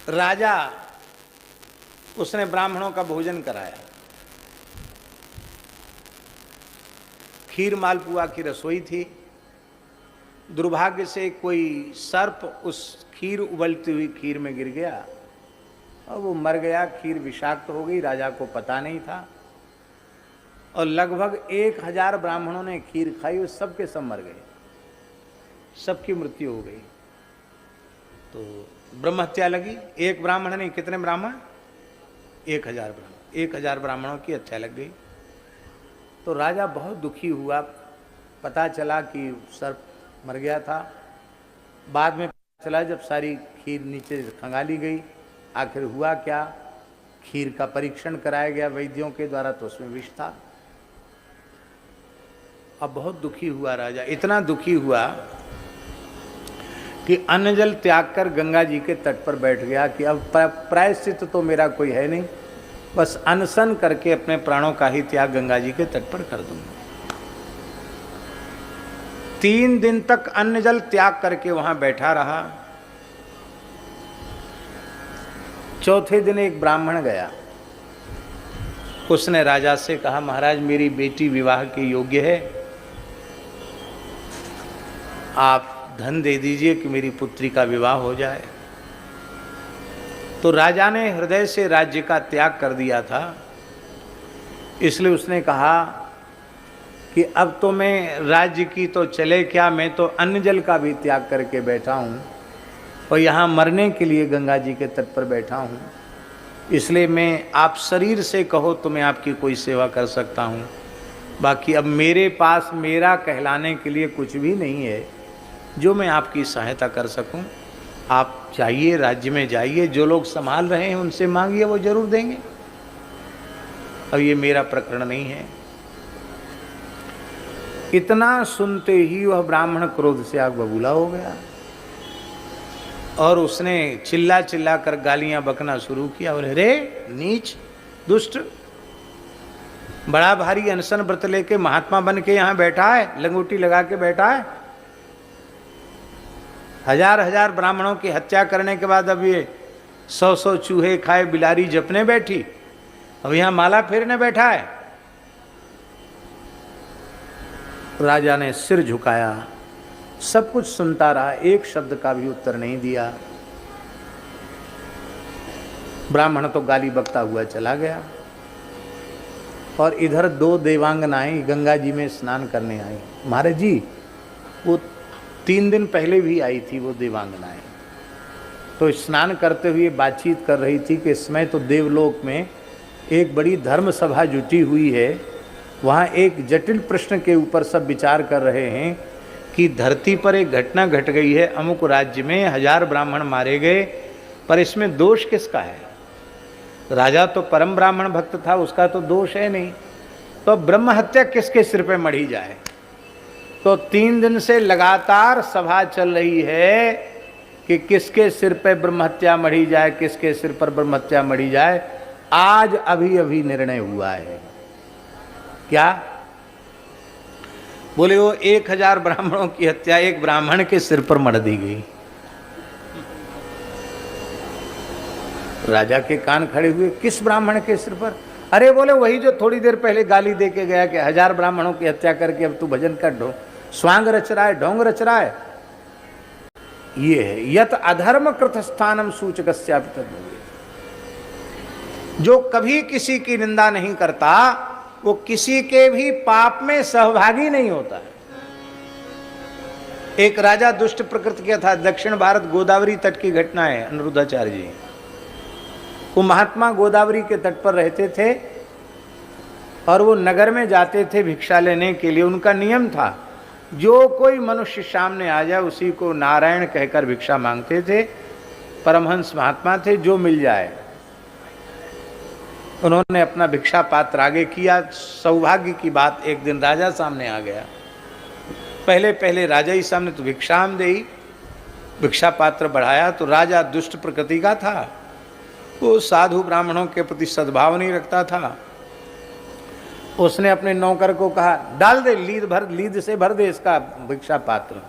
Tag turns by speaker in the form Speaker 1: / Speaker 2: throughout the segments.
Speaker 1: राजा उसने ब्राह्मणों का भोजन कराया, खीर मालपुआ की रसोई थी। दुर्भाग्य से कोई सर्प उस खीर उबलती हुई खीर में गिर गया और वो मर गया। खीर विषाक्त हो गई, राजा को पता नहीं था और लगभग 1000 ब्राह्मणों ने खीर खाई, वो सबके सब मर गए, सबकी मृत्यु हो गई। तो ब्रह्म हत्या लगी। एक ब्राह्मण नहीं, कितने ब्राह्मण? 1000 ब्राह्मण, 1000 ब्राह्मणों की हत्या लग गई। तो राजा बहुत दुखी हुआ, पता चला कि सर्प मर गया था। बाद में पता चला जब सारी खीर नीचे खंगाली गई, आखिर हुआ क्या? खीर का परीक्षण कराया गया वैद्यों के द्वारा, तो उसमें विष था। अब बहुत दुखी हुआ राजा, इतना दुखी हुआ कि अन्न जल त्याग कर गंगा जी के तट पर बैठ गया कि अब प्रायश्चित तो मेरा कोई है नहीं, बस अनशन करके अपने प्राणों का ही त्याग गंगा जी के तट पर कर दूंगा। 3 दिन तक अन्न जल त्याग करके वहां बैठा रहा। चौथे दिन एक ब्राह्मण गया, उसने राजा से कहा, महाराज मेरी बेटी विवाह के योग्य है, आप धन दे दीजिए कि मेरी पुत्री का विवाह हो जाए। तो राजा ने हृदय से राज्य का त्याग कर दिया था, इसलिए उसने कहा कि अब तो मैं राज्य की तो चले क्या, मैं तो अन्न जल का भी त्याग करके बैठा हूँ और यहाँ मरने के लिए गंगा जी के तट पर बैठा हूँ, इसलिए मैं, आप शरीर से कहो तो मैं आपकी कोई सेवा कर सकता हूँ, बाकी अब मेरे पास मेरा कहलाने के लिए कुछ भी नहीं है जो मैं आपकी सहायता कर सकूं। आप चाहिए राज्य में जाइए, जो लोग संभाल रहे हैं उनसे मांगिए, वो जरूर देंगे, अब ये मेरा प्रकरण नहीं है। इतना सुनते ही वह ब्राह्मण क्रोध से आग बबूला हो गया और उसने चिल्ला चिल्ला कर गालियां बकना शुरू किया। बोले, रे नीच दुष्ट, बड़ा भारी अनशन व्रत लेके महात्मा बन के यहाँ बैठा है, लंगोटी लगा के बैठा है, 1000 ब्राह्मणों की हत्या करने के बाद अब ये 100 चूहे खाए बिलारी जपने बैठी, अब यहाँ माला फेरने बैठा है। राजा ने सिर झुकाया, सब कुछ सुनता रहा, एक शब्द का भी उत्तर नहीं दिया। ब्राह्मण तो गाली बकता हुआ चला गया और इधर 2 देवांगनाएं गंगा जी में स्नान करने आई। महाराज जी, वो 3 दिन पहले भी आई थी वो देवांगनाएं, तो स्नान करते हुए बातचीत कर रही थी कि इसमें तो देवलोक में एक बड़ी धर्म सभा जुटी हुई है, वहाँ एक जटिल प्रश्न के ऊपर सब विचार कर रहे हैं कि धरती पर एक घटना घट गई है, अमुक राज्य में 1000 ब्राह्मण मारे गए, पर इसमें दोष किसका है? राजा तो परम ब्राह्मण भक्त था, उसका तो दोष है नहीं, तो ब्रह्म हत्या किसके सिर पे मढ़ी जाए? तो 3 दिन से लगातार सभा चल रही है कि किसके सिर पे ब्रह्म हत्या मढ़ी जाए, किसके सिर पर ब्रह्म हत्या मढ़ी जाए। आज अभी अभी निर्णय हुआ है। क्या? बोले, वो 1000 ब्राह्मणों की हत्या एक ब्राह्मण के सिर पर मढ़ दी गई। राजा के कान खड़े हुए, किस ब्राह्मण के सिर पर? अरे बोले, वही जो थोड़ी देर पहले गाली दे के गया कि 1000 ब्राह्मणों की हत्या करके अब तू भजन कर स्वांग रच रहा है, ढोंग रच रहा है। ये है यत अधर्म कृत स्थानम सूचकस्यापि, जो कभी किसी की निंदा नहीं करता वो किसी के भी पाप में सहभागी नहीं होता है। एक राजा दुष्ट प्रकृति का था, दक्षिण भारत गोदावरी तट की घटना है, अनिरुद्धाचार्य जी। वो महात्मा गोदावरी के तट पर रहते थे और वो नगर में जाते थे भिक्षा लेने के लिए। उनका नियम था, जो कोई मनुष्य सामने आ जाए उसी को नारायण कहकर भिक्षा मांगते थे। परमहंस महात्मा थे, जो मिल जाए। उन्होंने अपना भिक्षा पात्र आगे किया। सौभाग्य की बात, एक दिन राजा सामने आ गया। पहले पहले राजा ही सामने तो भिक्षाम दे, भिक्षा पात्र बढ़ाया तो राजा दुष्ट प्रकृति का था, वो साधु ब्राह्मणों के प्रति सद्भाव नहीं रखता था। उसने अपने नौकर को कहा, डाल दे, लीद से भर दे इसका भिक्षा पात्र।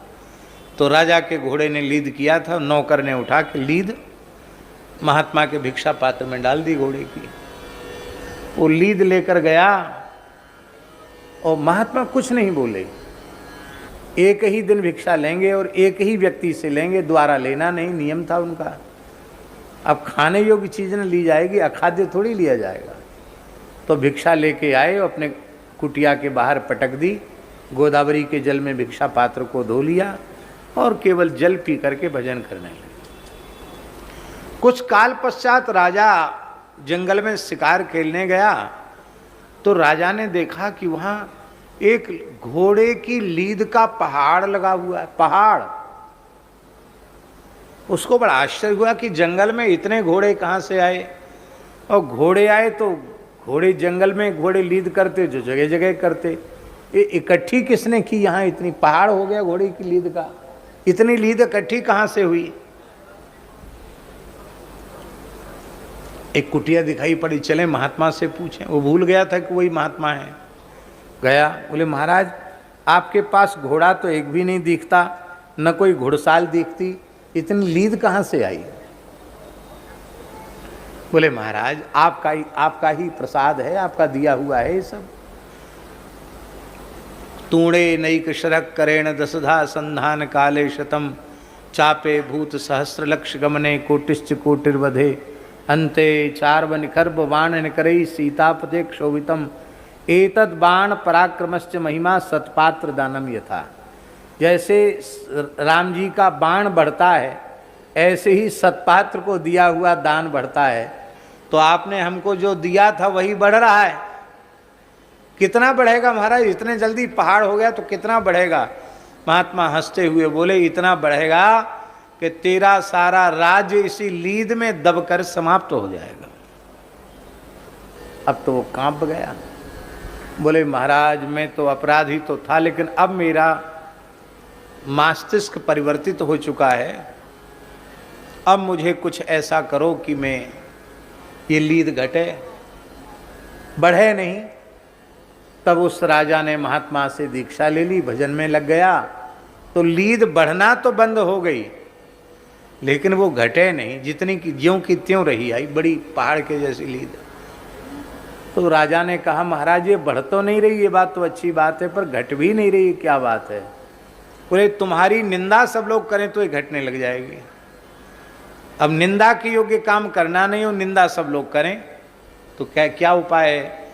Speaker 1: तो राजा के घोड़े ने लीद किया था, नौकर ने उठा के लीद महात्मा के भिक्षा पात्र में डाल दी घोड़े की। वो लीद लेकर गया और महात्मा कुछ नहीं बोले। एक ही दिन भिक्षा लेंगे और एक ही व्यक्ति से लेंगे, द्वारा लेना नहीं, नियम था उनका। अब खाने योग्य चीज़ न ली जाएगी, अखाद्य थोड़ी लिया जाएगा। तो भिक्षा लेके आए, अपने कुटिया के बाहर पटक दी, गोदावरी के जल में भिक्षा पात्र को धो लिया और केवल जल पी करके भजन करने लगे। कुछ काल पश्चात राजा जंगल में शिकार खेलने गया तो राजा ने देखा कि वहाँ एक घोड़े की लीद का पहाड़ लगा हुआ है। पहाड़, उसको बड़ा आश्चर्य हुआ कि जंगल में इतने घोड़े कहाँ से आए। और घोड़े आए तो घोड़े जंगल में घोड़े लीद करते, जो जगह जगह करते, ये इकट्ठी किसने की यहाँ? इतनी पहाड़ हो गया घोड़े की लीद का, इतनी लीद इकट्ठी कहाँ से हुई? एक कुटिया दिखाई पड़ी, चले महात्मा से पूछें। वो भूल गया था कि वही महात्मा है। गया, बोले महाराज आपके पास घोड़ा तो एक भी नहीं दिखता, न कोई घुड़साल दिखती, इतनी लीद कहाँ से आई? बोले महाराज आपका ही प्रसाद है, आपका दिया हुआ है ये सब। तूणे नैक शरक करेण दशधा संधान काले शतम चापे भूत सहस्र लक्ष गमने कोटिश्च कोटिर्वधे अंते चार्व निखर्ब बाण निकरई सीतापते क्षोभितम एतद बाण पराक्रमश्च महिमा सतपात्र दानम यथा। जैसे राम जी का बाण बढ़ता है ऐसे ही सतपात्र को दिया हुआ दान बढ़ता है। तो आपने हमको जो दिया था वही बढ़ रहा है। कितना बढ़ेगा महाराज? इतने जल्दी पहाड़ हो गया तो कितना बढ़ेगा? महात्मा हंसते हुए बोले इतना बढ़ेगा कि तेरा सारा राज्य इसी लीद में दबकर समाप्त हो जाएगा। अब तो वो कांप गया। बोले महाराज मैं तो अपराधी तो था, लेकिन अब मेरा मस्तिष्क परिवर्तित हो चुका है। अब मुझे कुछ ऐसा करो कि मैं ये लीद घटे, बढ़े नहीं। तब उस राजा ने महात्मा से दीक्षा ले ली, भजन में लग गया। तो लीद बढ़ना तो बंद हो गई, लेकिन वो घटे नहीं, जितनी की ज्यों की त्यों रही आई, बड़ी पहाड़ के जैसी लीद। तो राजा ने कहा महाराज ये बढ़ तो नहीं रही, ये बात तो अच्छी बात है, पर घट भी नहीं रही, क्या बात है? बोले तुम्हारी निंदा सब लोग करें तो ये घटने लग जाएगी। अब निंदा के योग्य काम करना नहीं हो, निंदा सब लोग करें तो क्या उपाय है?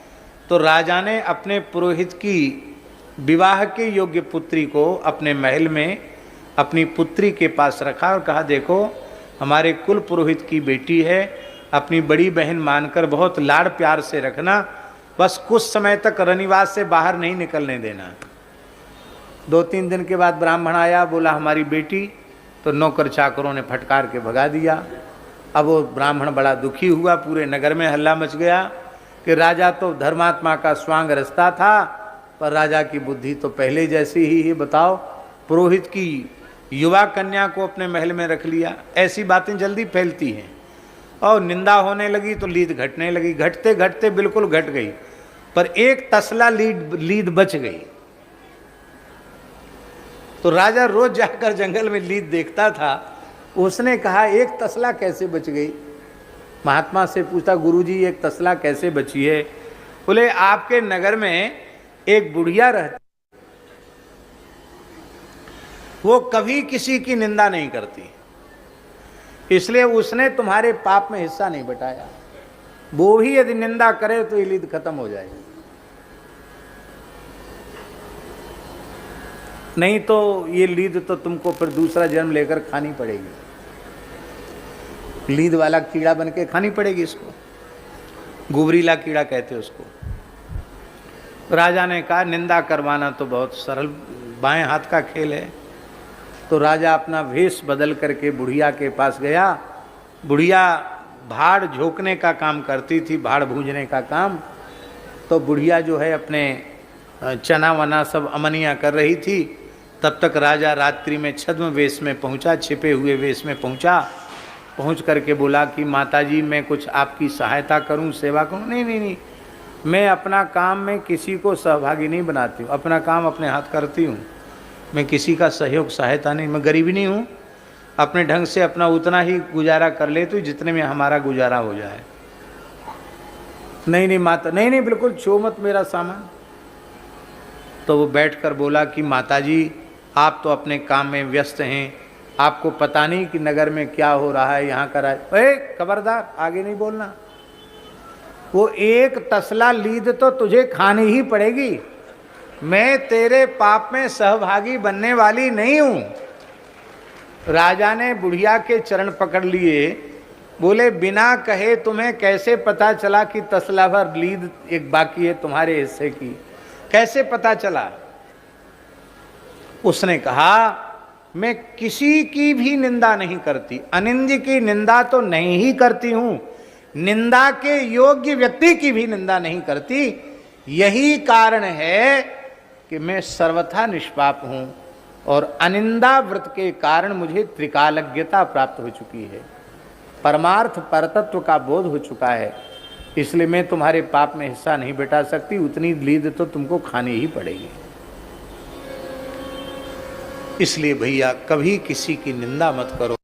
Speaker 1: तो राजा ने अपने पुरोहित की विवाह के योग्य पुत्री को अपने महल में अपनी पुत्री के पास रखा और कहा देखो हमारे कुल पुरोहित की बेटी है, अपनी बड़ी बहन मानकर बहुत लाड़ प्यार से रखना, बस कुछ समय तक रनिवास से बाहर नहीं निकलने देना। 2-3 दिन के बाद ब्राह्मण आया, बोला हमारी बेटी, तो नौकर चाकरों ने फटकार के भगा दिया। अब वो ब्राह्मण बड़ा दुखी हुआ, पूरे नगर में हल्ला मच गया कि राजा तो धर्मात्मा का स्वांग रचता था, पर राजा की बुद्धि तो पहले जैसी ही है। बताओ, पुरोहित की युवा कन्या को अपने महल में रख लिया। ऐसी बातें जल्दी फैलती हैं और निंदा होने लगी तो लीद घटने लगी। घटते घटते बिल्कुल घट गई, पर एक तसला लीद बच गई। तो राजा रोज जाकर जंगल में लीद देखता था। उसने कहा एक तसला कैसे बच गई? महात्मा से पूछा गुरुजी एक तसला कैसे बची है? बोले आपके नगर में एक बुढ़िया रहती, वो कभी किसी की निंदा नहीं करती, इसलिए उसने तुम्हारे पाप में हिस्सा नहीं बटाया। वो भी यदि निंदा करे तो ये लीद खत्म हो जाएगी, नहीं तो ये लीद तो तुमको फिर दूसरा जन्म लेकर खानी पड़ेगी। लीद वाला कीड़ा बन के खानी पड़ेगी इसको, गुबरीला कीड़ा कहते उसको। राजा ने कहा निंदा करवाना तो बहुत सरल बाएं हाथ का खेल है। तो राजा अपना वेश बदल करके बुढ़िया के पास गया। बुढ़िया भाड़ झोंकने का काम करती थी, भाड़ भूंजने का काम। तो बुढ़िया जो है अपने चना वना सब अमनियाँ कर रही थी। तब तक राजा रात्रि में छद्म वेश में पहुँचा, छिपे हुए वेश में पहुँचा। पहुँच करके बोला कि माताजी मैं कुछ आपकी सहायता करूँ, सेवा करूँ? नहीं, मैं अपना काम में किसी को सहभागी नहीं बनाती हूँ, अपना काम अपने हाथ करती हूँ, मैं किसी का सहयोग सहायता नहीं, मैं गरीब नहीं हूँ, अपने ढंग से अपना उतना ही गुजारा कर ले तो जितने में हमारा गुजारा हो जाए। नहीं नहीं माता, नहीं नहीं बिल्कुल छो मत मेरा सामान। तो वो बैठकर बोला कि माताजी आप तो अपने काम में व्यस्त हैं, आपको पता नहीं कि नगर में क्या हो रहा है, यहाँ का खबरदार आगे नहीं बोलना। वो एक तसला लीद तो तुझे खानी ही पड़ेगी, मैं तेरे पाप में सहभागी बनने वाली नहीं हूं। राजा ने बुढ़िया के चरण पकड़ लिए, बोले बिना कहे तुम्हें कैसे पता चला कि तसला भर लीद एक बाकी है तुम्हारे हिस्से की, कैसे पता चला? उसने कहा मैं किसी की भी निंदा नहीं करती, अनिंद्य की निंदा तो नहीं ही करती हूं, निंदा के योग्य व्यक्ति की भी निंदा नहीं करती। यही कारण है कि मैं सर्वथा निष्पाप हूं और अनिंदा व्रत के कारण मुझे त्रिकालज्ञता प्राप्त हो चुकी है, परमार्थ परतत्व का बोध हो चुका है, इसलिए मैं तुम्हारे पाप में हिस्सा नहीं बिठा सकती, उतनी लीद तो तुमको खानी ही पड़ेगी। इसलिए भैया कभी किसी की निंदा मत करो।